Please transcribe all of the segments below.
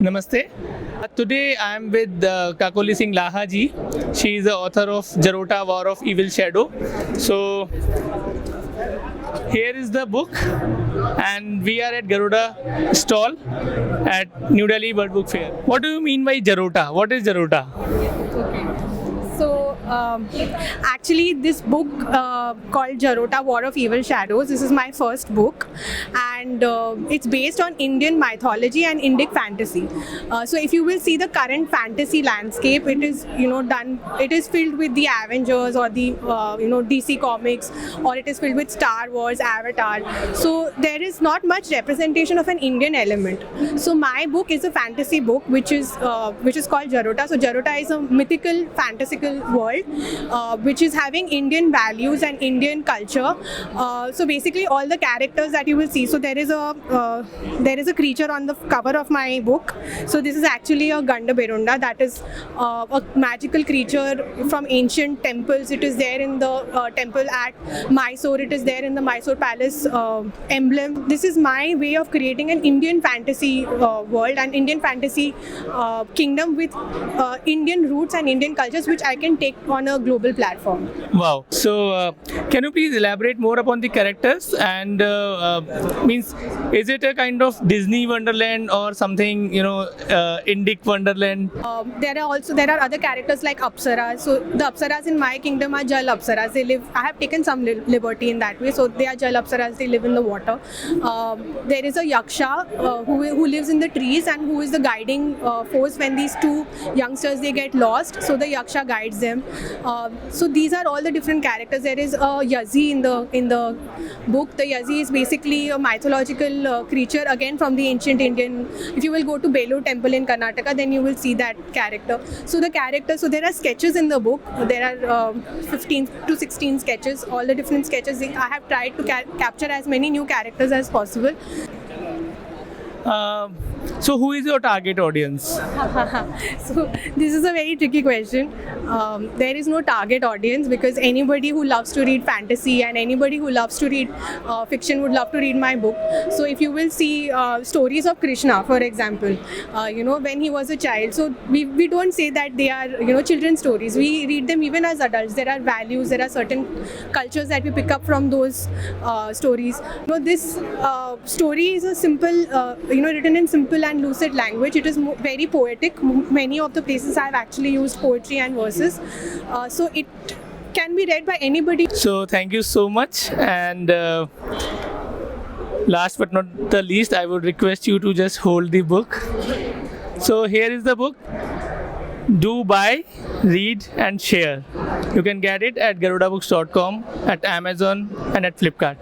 Namaste. Today I am with Kakoli Singh Laha ji. She is the author of Jarota, War of Evil Shadow. So here is the book, and we are at Garuda stall at New Delhi World Book Fair. What do you mean by Jarota? What is Jarota? So, actually, this book called Jarota, War of Evil Shadows, this is my first book, and it's based on Indian mythology and Indic fantasy. So, if you will see the current fantasy landscape, it is it is filled with the Avengers or the DC comics, or it is filled with Star Wars, Avatar. So, there is not much representation of an Indian element. So, my book is a fantasy book, which is called Jarota. So, Jarota is a mythical, fantastical world which is having Indian values and Indian culture. So basically all the characters that you will see, so there is a creature on the cover of my book. So this is actually a Ganda Berunda, that is a magical creature from ancient temples. It is there in the temple at Mysore, it is there in the Mysore Palace emblem. This is my way of creating an Indian fantasy world and Indian fantasy kingdom with Indian roots and Indian cultures, which I can take on a global platform. Wow. So can you please elaborate more upon the characters and means is it a kind of Disney Wonderland or something Indic Wonderland? There are other characters like Apsaras. So the Apsaras in my kingdom are Jal Apsaras. They live. I have taken some liberty in that way. So they are Jal Apsaras. They live in the water. There is a Yaksha who lives in the trees and who is the guiding force when these two youngsters they get lost. So the Yaksha guides them. So these are all the different characters. There is a Yazi in the book. The Yazi is basically a mythological creature again from the ancient Indian. If you will go to Belur temple in Karnataka, then you will see that character. So there are sketches in the book. There are 15 to 16 sketches. All the different sketches. I have tried to capture as many new characters as possible. So who is your target audience? So this is a very tricky question. There is no target audience because anybody who loves to read fantasy and anybody who loves to read fiction would love to read my book. So if you will see stories of Krishna, for example, when he was a child. So we don't say that they are children's stories. We read them even as adults. There are values. There are certain cultures that we pick up from those stories. This story is a simple, written in simple and lucid language. It is very poetic. Many of the places I have actually used poetry and verses. So it can be read by anybody. So thank you so much, and last but not the least, I would request you to just hold the book. So here is the book. Do buy, read and share. You can get it at garudabooks.com, at Amazon and at Flipkart.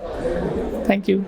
Thank you.